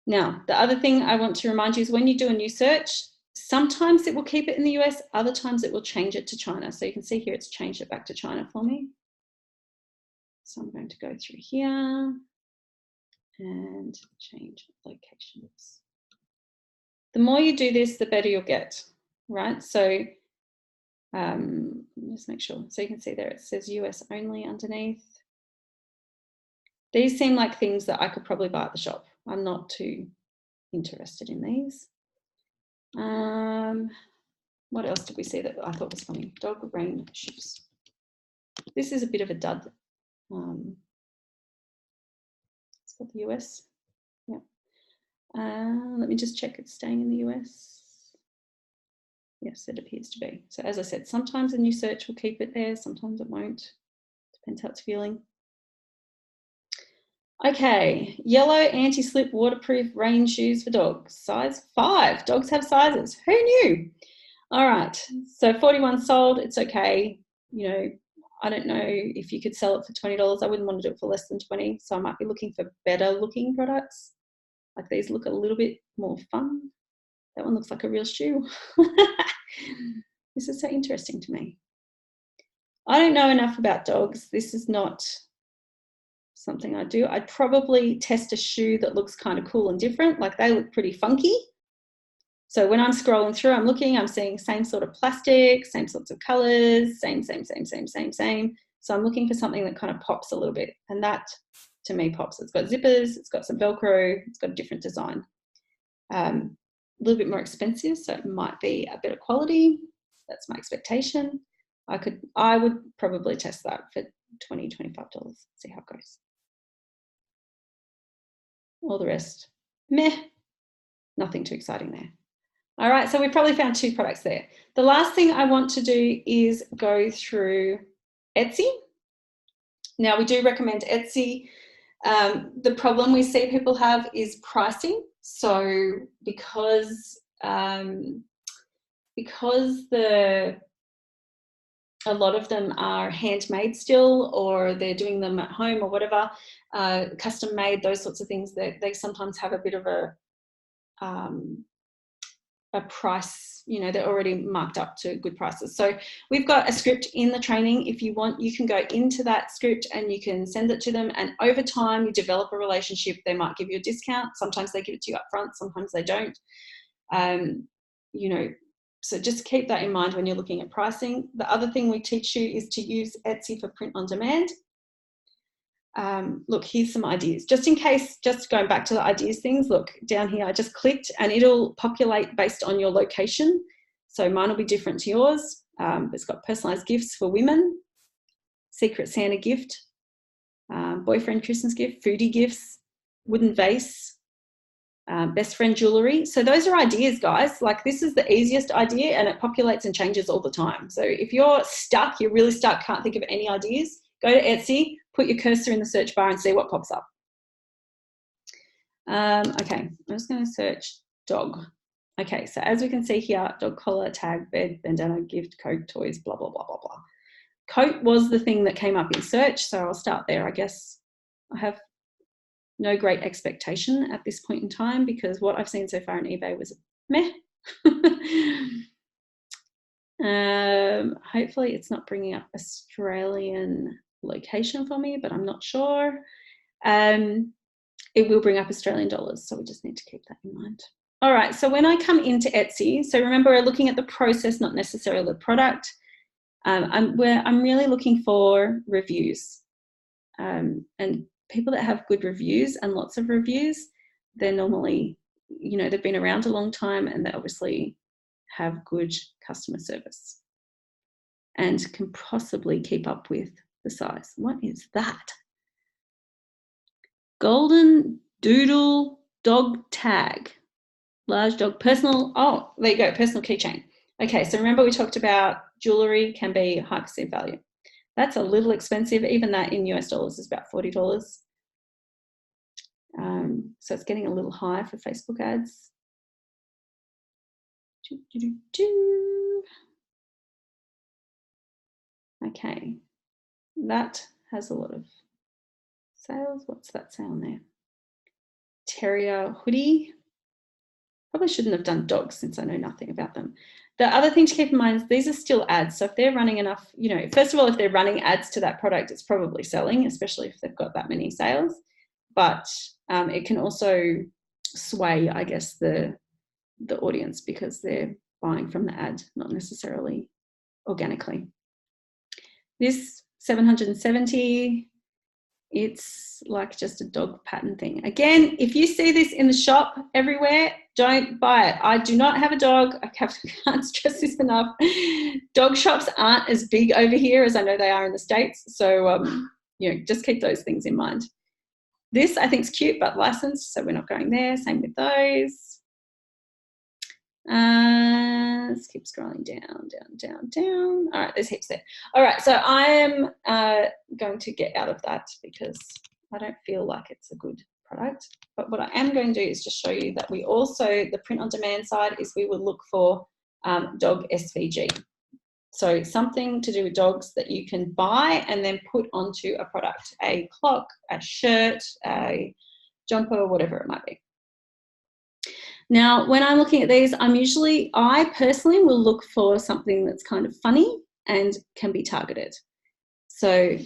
Now, the other thing I want to remind you is when you do a new search, sometimes it will keep it in the US, other times it will change it to China. So you can see here it's changed it back to China for me. So I'm going to go through here and change locations. The more you do this, the better you'll get, right? So just make sure. So you can see there it says US only underneath. These seem like things that I could probably buy at the shop. I'm not too interested in these. What else did we see that I thought was funny? Dog rain shoes. This is a bit of a dud. It's got the US. Yeah. Let me just check it's staying in the US. Yes, it appears to be. So as I said, sometimes a new search will keep it there, sometimes it won't. Depends how it's feeling. Okay, yellow anti-slip waterproof rain shoes for dogs, size 5. Dogs have sizes. Who knew? All right, so 41 sold. It's okay. You know, I don't know if you could sell it for $20. I wouldn't want to do it for less than 20. So I might be looking for better looking products. Like these look a little bit more fun. That one looks like a real shoe. This is so interesting to me. I don't know enough about dogs. This is not something I do. I'd probably test a shoe that looks kind of cool and different. Like they look pretty funky. So when I'm scrolling through, I'm looking, I'm seeing same sort of plastic, same sorts of colors, same. So I'm looking for something that kind of pops a little bit. And that to me pops. It's got zippers, it's got some Velcro, it's got a different design. A little bit more expensive, so it might be a better quality. That's my expectation. I would probably test that for $20, $25, see how it goes. All the rest, meh, nothing too exciting there. All right, so we probably found 2 products there. The last thing I want to do is go through Etsy. Now, we do recommend Etsy. The problem we see people have is pricing. So because a lot of them are handmade still, or they're doing them at home or whatever, custom made, those sorts of things, they sometimes have a bit of a price, you know, they're already marked up to good prices. So we've got a script in the training. If you want, you can go into that script and you can send it to them, and over time you develop a relationship. They might give you a discount. Sometimes they give it to you up front, sometimes they don't. You know, so just keep that in mind when you're looking at pricing. The other thing we teach you is to use Etsy for print on demand. Look, here's some ideas. Just in case, just going back to the ideas things, look, down here, I just clicked and it'll populate based on your location. So mine will be different to yours. It's got personalized gifts for women, Secret Santa gift, boyfriend Christmas gift, foodie gifts, wooden vase, best friend jewelry. So those are ideas, guys. Like this is the easiest idea and it populates and changes all the time. So if you're stuck, you're really stuck, can't think of any ideas, go to Etsy, put your cursor in the search bar and see what pops up. Okay, I'm just going to search dog. Okay, so as we can see here, dog collar, tag, bed, bandana, gift, coat, toys, blah, blah, blah, blah, blah. Coat was the thing that came up in search, so I'll start there. I guess I have no great expectation at this point in time because what I've seen so far on eBay was meh. Hopefully it's not bringing up Australian location for me, but I'm not sure. It will bring up Australian dollars, so we just need to keep that in mind. All right, so when I come into Etsy, so remember we're looking at the process, not necessarily the product. I'm really looking for reviews, and people that have good reviews and lots of reviews, they're normally you know, they've been around a long time and they obviously have good customer service and can possibly keep up with the size. What is that? Golden Doodle dog tag. Large dog, personal, oh, there you go, personal keychain. Okay, so remember we talked about jewellery can be high perceived value. That's a little expensive. Even that in US dollars is about $40. So it's getting a little high for Facebook ads. Okay, that has a lot of sales. What's that say on there? Terrier hoodie. Probably shouldn't have done dogs since I know nothing about them. The other thing to keep in mind is these are still ads. So if they're running enough, you know, first of all, if they're running ads to that product, it's probably selling, especially if they've got that many sales. But it can also sway, I guess, the audience because they're buying from the ad, not necessarily organically. This 770, it's like just a dog pattern thing. Again, if you see this in the shop everywhere, don't buy it. I do not have a dog. I can't stress this enough. Dog shops aren't as big over here as I know they are in the States. So, you know, just keep those things in mind. This I think is cute, but licensed, so we're not going there. Same with those. Let's keep scrolling down. All right, there's heaps there. All right, so I am going to get out of that because I don't feel like it's a good product. But what I am going to do is just show you that we also, the print on demand side is we will look for dog SVG. So something to do with dogs that you can buy and then put onto a product, a clock, a shirt, a jumper, whatever it might be. Now, when I'm looking at these, I personally will look for something that's kind of funny and can be targeted. So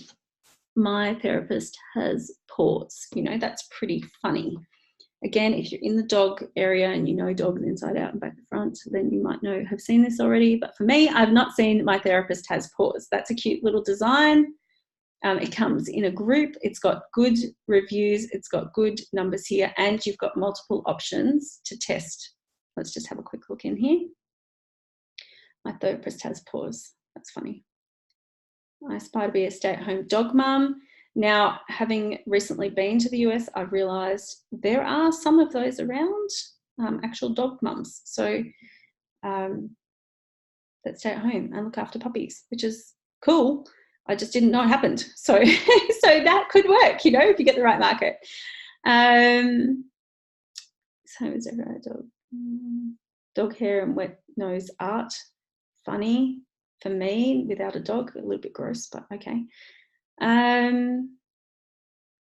my therapist has paws, you know, that's pretty funny. Again, if you're in the dog area and you know dogs inside out and back and front, then you might have seen this already. But for me, I've not seen my therapist has paws. That's a cute little design. It comes in a group. It's got good reviews. It's got good numbers here, and you've got multiple options to test. Let's just have a quick look in here. My therapist has paws. That's funny. I aspire to be a stay-at-home dog mum. Now, having recently been to the US, I've realised there are some of those around, actual dog mums. So that stay at home and look after puppies, which is cool. I just didn't know it happened. So, so that could work, you know, if you get the right market. So is everywhere dog hair and wet nose art. Funny for me without a dog, a little bit gross, but okay.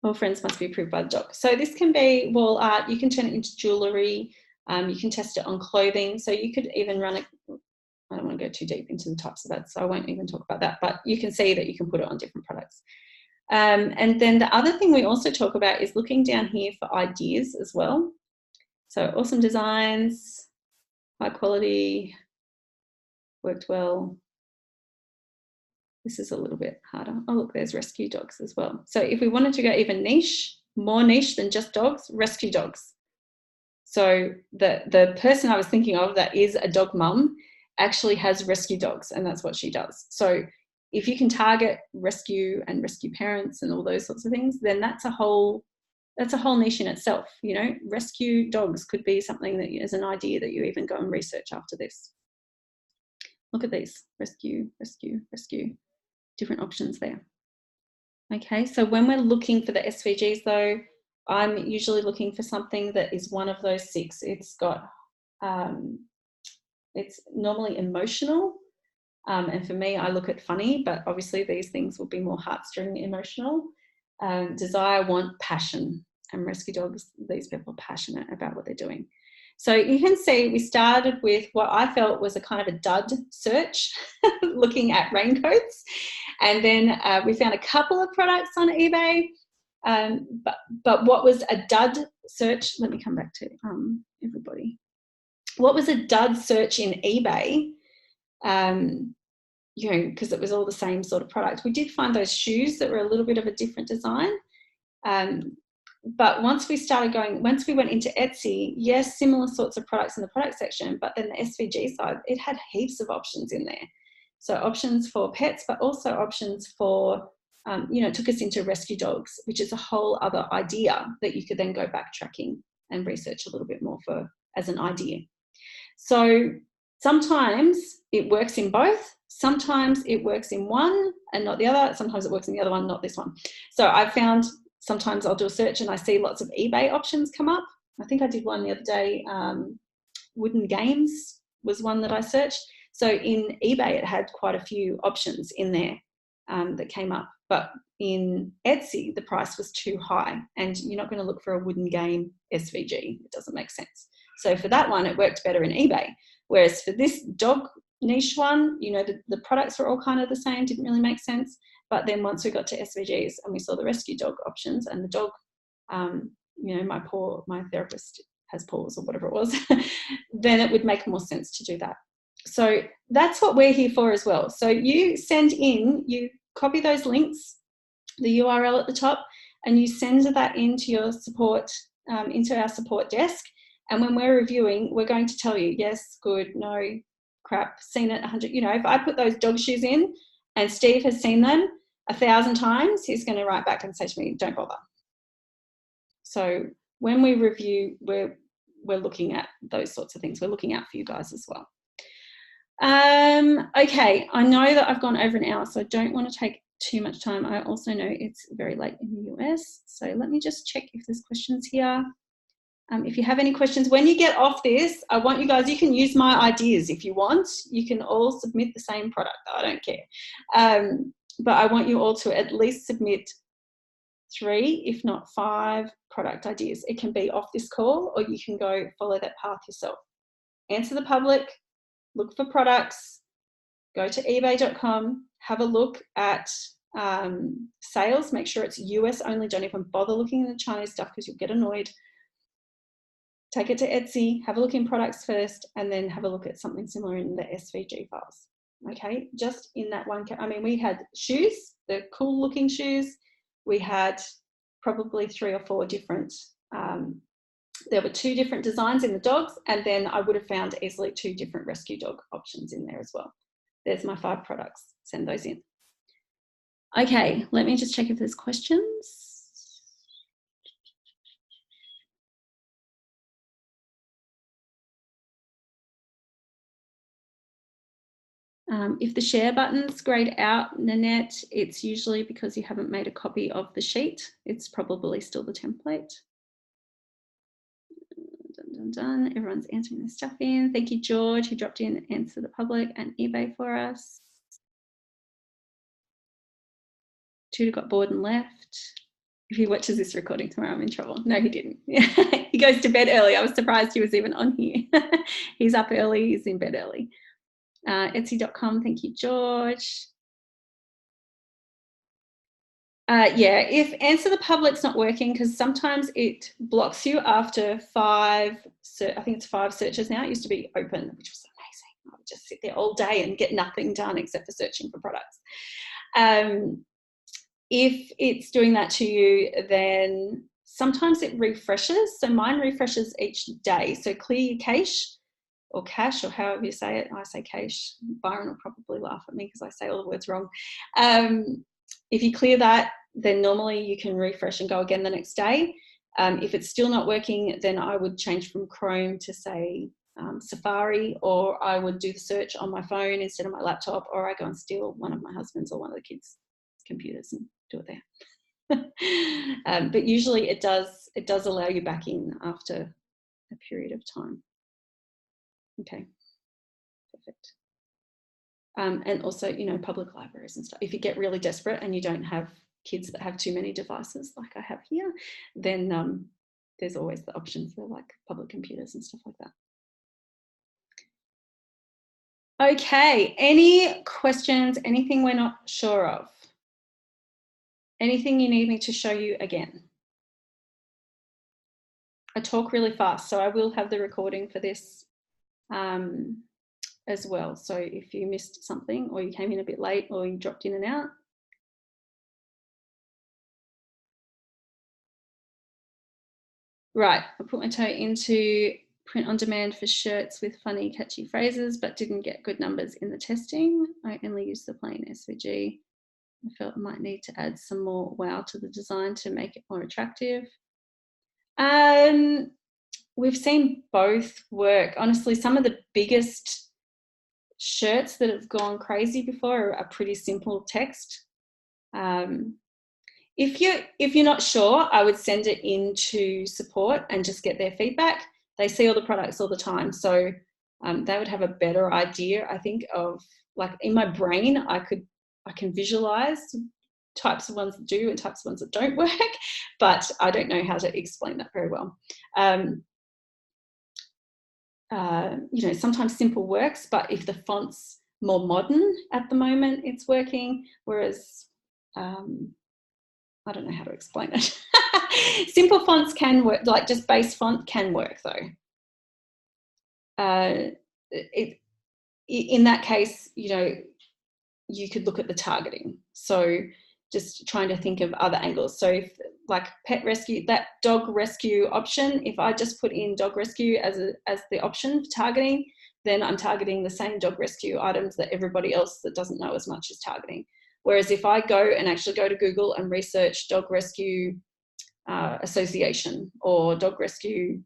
All friends must be approved by the dog. So this can be wall art. You can turn it into jewellery. You can test it on clothing. So you could even run it. I don't want to go too deep into the types of that, so I won't even talk about that. But you can see that you can put it on different products. And then the other thing we also talk about is looking down here for ideas as well. So awesome designs, high quality, worked well. This is a little bit harder. Oh, look, there's rescue dogs as well. So if we wanted to go even niche, more niche than just dogs, rescue dogs. So the person I was thinking of that is a dog mum actually has rescue dogs, and that's what she does. So if you can target rescue and rescue parents and all those sorts of things, then that's a whole niche in itself. You know, rescue dogs could be something that is an idea that you even go and research after this. Look at these, rescue, different options there. Okay, so when we're looking for the SVGs though, I'm usually looking for something that is one of those 6. It's got, it's normally emotional. And for me, I look at funny, but obviously these things will be more heartstring emotional. Desire, want, passion. And rescue dogs, these people are passionate about what they're doing. So you can see we started with what I felt was a kind of a dud search, looking at raincoats. And then we found a couple of products on eBay. But what was a dud search? Let me come back to everybody. What was a dud search in eBay? You know, because it was all the same sort of product. We did find those shoes that were a little bit of a different design. But once we went into Etsy, yes, similar sorts of products in the product section, but then the SVG side, it had heaps of options in there. So options for pets, but also options for, it took us into rescue dogs, which is a whole other idea that you could then go backtracking and research a little bit more for as an idea. So sometimes it works in both. Sometimes it works in one and not the other. Sometimes it works in the other one, not this one. So I've found sometimes I'll do a search and I see lots of eBay options come up. I think I did one the other day. Wooden games was one that I searched. So in eBay, it had quite a few options in there that came up. But in Etsy, the price was too high, and you're not going to look for a wooden game SVG. It doesn't make sense. So for that one, it worked better in eBay. Whereas for this dog niche one, the products were all kind of the same, didn't really make sense. But then once we got to SVGs and we saw the rescue dog options and the dog, my therapist has paws or whatever it was, then it would make more sense to do that. So that's what we're here for as well. So you copy those links, the URL at the top, and you send that into your support, into our support desk. And when we're reviewing, we're going to tell you, yes, good, no, crap, seen it 100. If I put those dog shoes in and Steve has seen them 1,000 times, he's going to write back and say to me, don't bother. So when we review, we're looking at those sorts of things. We're looking out for you guys as well. Okay, I know that I've gone over an hour, so I don't want to take too much time. I also know it's very late in the US, so let me just check if there's questions here. If you have any questions, when you get off this, I want you guys, you can use my ideas if you want. You can all submit the same product. I don't care. But I want you all to at least submit 3, if not 5 product ideas. It can be off this call, or you can go follow that path yourself. Answer the public, look for products, go to ebay.com, have a look at sales, make sure it's US only, don't even bother looking at the Chinese stuff because you'll get annoyed. Take it to Etsy, have a look in products first, and then have a look at something similar in the SVG files. Okay, just in that one, we had shoes, the cool looking shoes. We had probably 3 or 4 different, there were 2 different designs in the dogs, and then I would have found easily 2 different rescue dog options in there as well. There's my 5 products, send those in. Okay, let me just check if there's questions. If the share button's grayed out, Nanette, it's usually because you haven't made a copy of the sheet. It's probably still the template. Done. Everyone's answering their stuff in. Thank you, George, who dropped in Answer the Public and eBay for us. Tudor got bored and left. If he watches this recording tomorrow, I'm in trouble. No, he didn't. He goes to bed early. I was surprised he was even on here. He's up early. He's in bed early. Etsy.com. Thank you, George. Yeah, if Answer the Public's not working, because sometimes it blocks you after 5, I think it's 5 searches now. It used to be open, which was amazing. I would just sit there all day and get nothing done except for searching for products. If it's doing that to you, then sometimes it refreshes. So mine refreshes each day. So clear your cache or cache, or however you say it. I say cache. Byron will probably laugh at me because I say all the words wrong. If you clear that, then normally you can refresh and go again the next day. If it's still not working, then I would change from Chrome to, say, Safari, or I would do the search on my phone instead of my laptop, or I go and steal one of my husband's or one of the kids' computers and do it there. But usually it does allow you back in after a period of time. Okay, perfect. And also, public libraries and stuff. If you get really desperate and you don't have kids that have too many devices like I have here, then there's always the option for like public computers and stuff like that. Okay, any questions, anything we're not sure of? Anything you need me to show you again? I talk really fast, so I will have the recording for this as well. So if you missed something, or you came in a bit late, or you dropped in and out, Right, I put my toe into print on demand for shirts with funny, catchy phrases, but didn't get good numbers in the testing. I only used the plain SVG. I felt I might need to add some more wow to the design to make it more attractive. We've seen both work. Honestly, some of the biggest shirts that have gone crazy before are pretty simple text. If you're not sure, I would send it into support and just get their feedback. They see all the products all the time, so they would have a better idea, I think, of, like, in my brain, I can visualize types of ones that do and types of ones that don't work, but I don't know how to explain that very well. You know, sometimes simple works, but if the font's more modern at the moment, it's working, whereas I don't know how to explain it. Simple fonts can work, like just base font can work though. In that case, you know, you could look at the targeting. So just trying to think of other angles. So if, like, pet rescue, that dog rescue option, if I just put in dog rescue as the option for targeting, then I'm targeting the same dog rescue items that everybody else that doesn't know as much is targeting. Whereas if I go and actually go to Google and research dog rescue association or dog rescue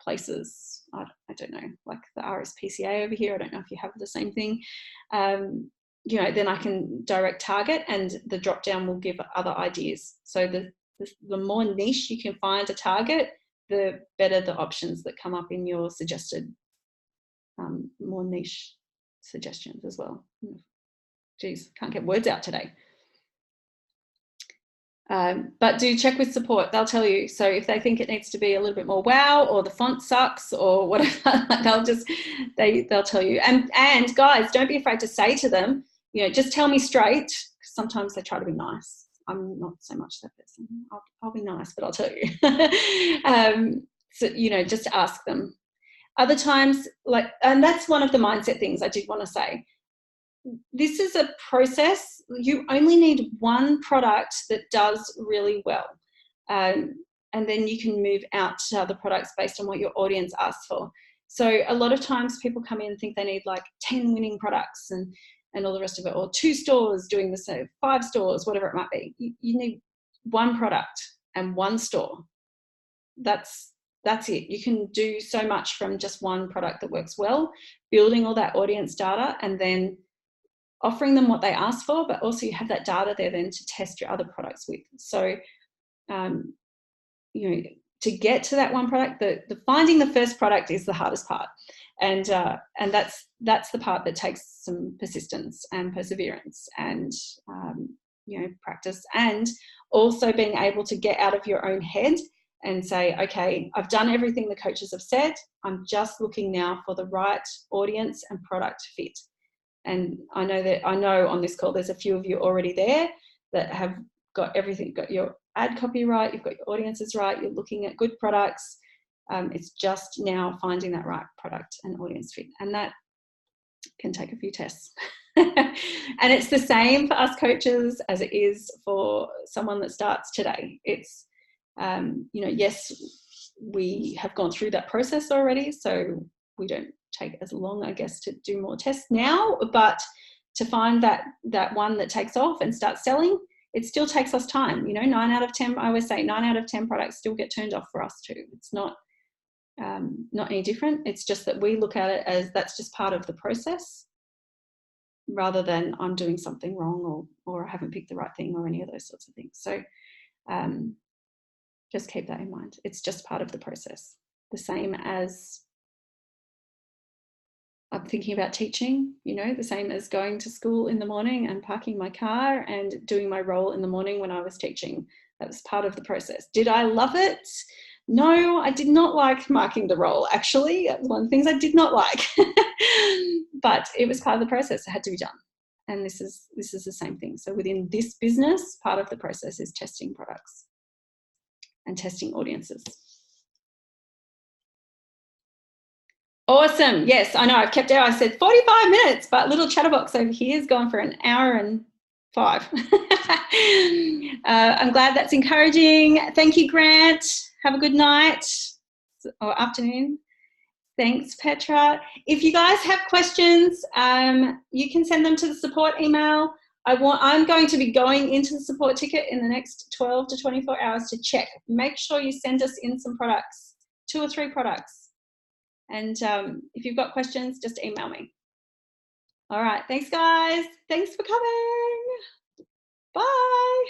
places, I don't know, like the RSPCA over here, I don't know if you have the same thing, you know, then I can direct target and the drop down will give other ideas. So the more niche you can find a target, the better the options that come up in your suggested more niche suggestions as well. Geez, can't get words out today. But do check with support, they'll tell you. So if they think it needs to be a little bit more wow, or the font sucks or whatever, they'll tell you. And guys, don't be afraid to say to them, you know, just tell me straight. Sometimes they try to be nice. I'm not so much that person. I'll be nice, but I'll tell you. So, you know, just ask them. Other times, like, and that's one of the mindset things I did want to say. This is a process. You only need one product that does really well. And then you can move out to other products based on what your audience asks for. So a lot of times people come in and think they need like 10 winning products and all the rest of it, or 2 stores doing the same, 5 stores, whatever it might be. You need one product and one store. That's it. You can do so much from just one product that works well, building all that audience data and then offering them what they ask for, but also you have that data there then to test your other products with. So, you know, to get to that one product, the finding the first product is the hardest part. And that's the part that takes some persistence and perseverance and, you know, practice, and also being able to get out of your own head and say, okay, I've done everything the coaches have said. I'm just looking now for the right audience and product fit. And I know on this call, there's a few of you already there that have got everything, got your ad copy right, you've got your audiences right, you're looking at good products. It's just now finding that right product and audience fit. And that can take a few tests. And it's the same for us coaches as it is for someone that starts today. It's, you know, yes, we have gone through that process already, so we don't take as long, I guess, to do more tests now, but to find that one that takes off and starts selling, it still takes us time. You know, 9 out of 10, I always say 9 out of 10 products still get turned off for us too. It's not any different. It's just that we look at it as that's just part of the process, rather than I'm doing something wrong or I haven't picked the right thing or any of those sorts of things. So just keep that in mind. It's just part of the process. The same as I'm thinking about teaching, you know, the same as going to school in the morning and parking my car and doing my role in the morning when I was teaching. That was part of the process. Did I love it? No, I did not like marking the role, actually. That was one of the things I did not like. But it was part of the process. It had to be done. And this is the same thing. So within this business, part of the process is testing products and testing audiences. Awesome. Yes, I know I've kept out. I said 45 minutes, but little chatterbox over here has gone for 1 hour and 5. I'm glad that's encouraging. Thank you, Grant. Have a good night or afternoon. Thanks, Petra. If you guys have questions, you can send them to the support email. I'm going to be going into the support ticket in the next 12 to 24 hours to check. Make sure you send us in some products, 2 or 3 products. And if you've got questions, just email me. All right. Thanks, guys. Thanks for coming. Bye.